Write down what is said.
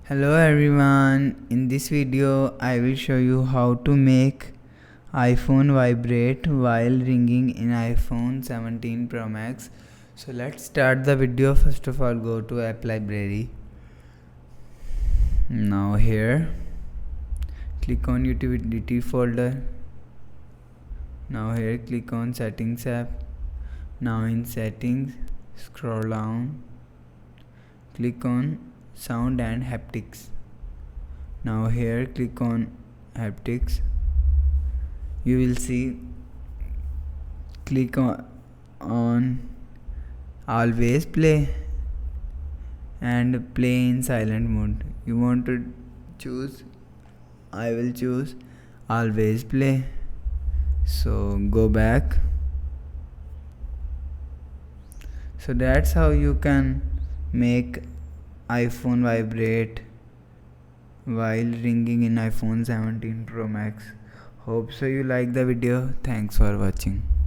Hello everyone, in this video I will show you how to make iPhone vibrate while ringing in iPhone 17 Pro Max. So let's start the video. First of all, go to app library. Now here click on utility folder. Now here click on settings app. Now in settings scroll down, click on sound and haptics. Now here click on haptics. You will see click on always play and play in silent mode. You want to choose, I will choose always play. So go back. So that's how you can make iPhone vibrate while ringing in iPhone 17 Pro Max. Hope so you like the video. Thanks for watching.